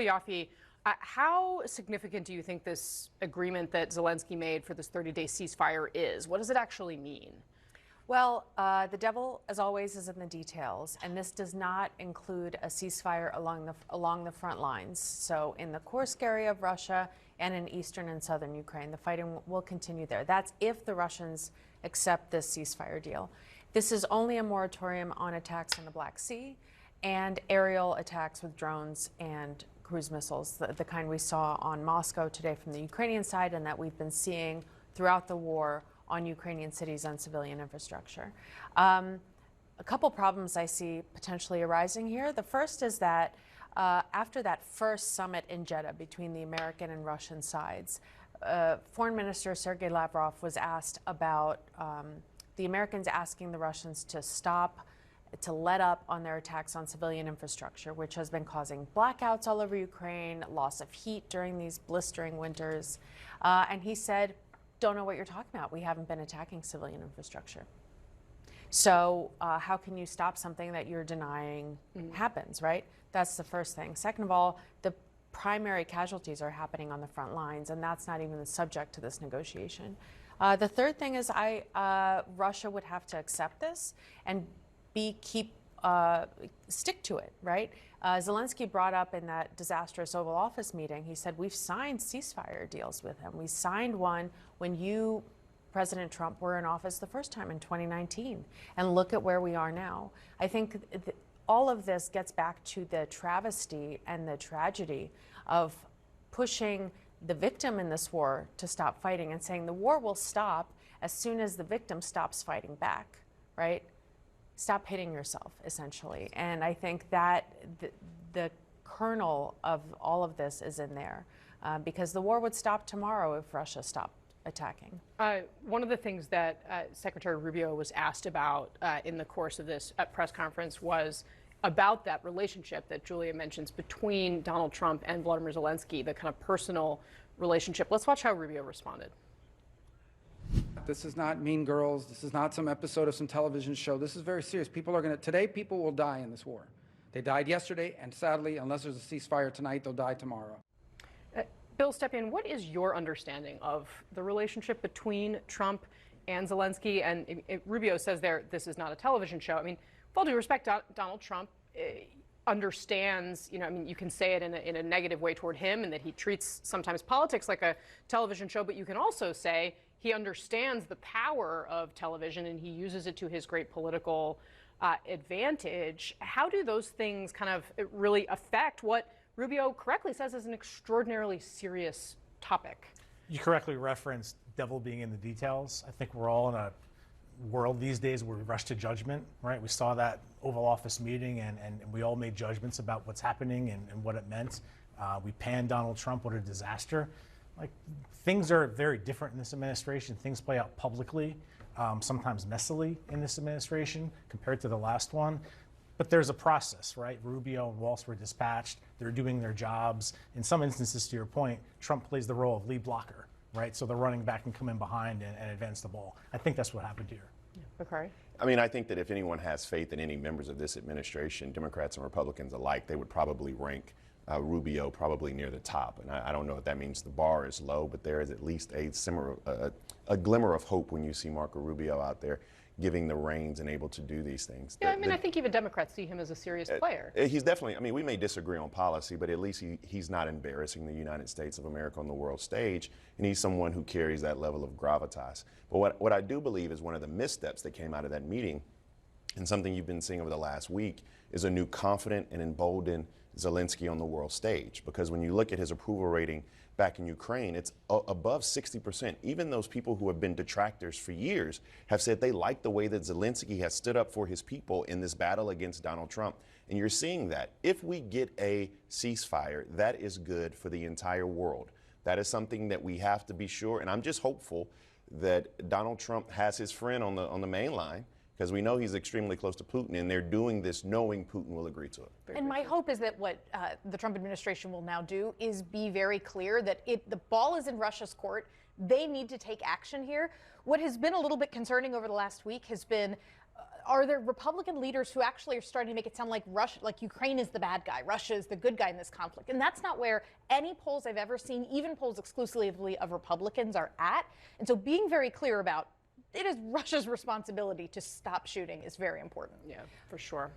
Yaffe, how significant do you think this agreement that Zelenskyy made for this 30-day ceasefire is? What does it actually mean? Well, the devil, as always, is in the details, and this does not include a ceasefire along the front lines. So in the Kursk area of Russia and in eastern and southern Ukraine, the fighting will continue there. That's if the Russians accept this ceasefire deal. This is only a moratorium on attacks in the Black Sea and aerial attacks with drones and cruise missiles, the kind we saw on Moscow today from the Ukrainian side and that we've been seeing throughout the war on Ukrainian cities and civilian infrastructure. A couple problems I see potentially arising here. The first is that after that first summit in Jeddah between the American and Russian sides, Foreign Minister Sergei Lavrov was asked about the Americans asking the Russians to stop, to let up on their attacks on civilian infrastructure, which has been causing blackouts all over Ukraine, loss of heat during these blistering winters. And he said, don't know what you're talking about. We haven't been attacking civilian infrastructure. So how can you stop something that you're denying happens, right? That's the first thing. Second of all, the primary casualties are happening on the front lines, and that's not even the subject to this negotiation. The third thing is Russia would have to accept this and stick to it, right? Zelenskyy brought up in that disastrous Oval Office meeting, he said, we've signed ceasefire deals with him. We signed one when you, President Trump, were in office the first time in 2019. And look at where we are now. I think all of this gets back to the travesty and the tragedy of pushing the victim in this war to stop fighting and saying the war will stop as soon as the victim stops fighting back, right? Stop hitting yourself, essentially. And I think that the kernel of all of this is in there because the war would stop tomorrow if Russia stopped attacking. One of the things that Secretary Rubio was asked about in the course of this press conference was about that relationship that Julia mentions between Donald Trump and Vladimir Zelenskyy, the kind of personal relationship. Let's watch how Rubio responded. This is not Mean Girls. This is not some episode of some television show. This is very serious. Today people will die in this war. They died yesterday, and sadly, unless there's a ceasefire tonight, they'll die tomorrow. Bill Stepien, what is your understanding of the relationship between Trump and Zelenskyy? And Rubio says this is not a television show. I mean, with all due respect, Donald Trump understands, you can say it in a negative way toward him and that he treats sometimes politics like a television show, but you can also say he understands the power of television and he uses it to his great political advantage. How do those things kind of really affect what Rubio correctly says is an extraordinarily serious topic? You correctly referenced devil being in the details. I think we're all in a world these days where we rush to judgment, right? We saw that Oval Office meeting and we all made judgments about what's happening and what it meant. We panned Donald Trump, what a disaster. Like, things are very different in this administration. Things play out publicly, sometimes messily in this administration compared to the last one. But there's a process, right? Rubio and Waltz were dispatched. They're doing their jobs. In some instances, to your point, Trump plays the role of lead blocker, right? So the running back can come in behind and advance the ball. I think that's what happened here. Bakari? I mean, I think that if anyone has faith in any members of this administration, Democrats and Republicans alike, they would probably rank Rubio probably near the top. And I don't know if that means the bar is low, but there is at least a glimmer of hope when you see Marco Rubio out there giving the reins and able to do these things. Yeah, I think even Democrats see him as a serious player. He's definitely, we may disagree on policy, but at least he's not embarrassing the United States of America on the world stage, and he's someone who carries that level of gravitas. But what I do believe is one of the missteps that came out of that meeting, and something you've been seeing over the last week, is a new confident and emboldened Zelenskyy on the world stage. Because when you look at his approval rating back in Ukraine, it's above 60%. Even those people who have been detractors for years have said they like the way that Zelenskyy has stood up for his people in this battle against Donald Trump. And you're seeing that. If we get a ceasefire, that is good for the entire world. That is something that we have to be sure. And I'm just hopeful that Donald Trump has his friend on the main line, because we know he's extremely close to Putin, and they're doing this knowing Putin will agree to it. And my hope is that what the Trump administration will now do is be very clear that the ball is in Russia's court. They need to take action here. What has been a little bit concerning over the last week has been are there Republican leaders who actually are starting to make it sound like Russia, like Ukraine is the bad guy, Russia is the good guy in this conflict? And that's not where any polls I've ever seen, even polls exclusively of Republicans, are at. And so being very clear about it is Russia's responsibility to stop shooting is very important. Yeah, for sure.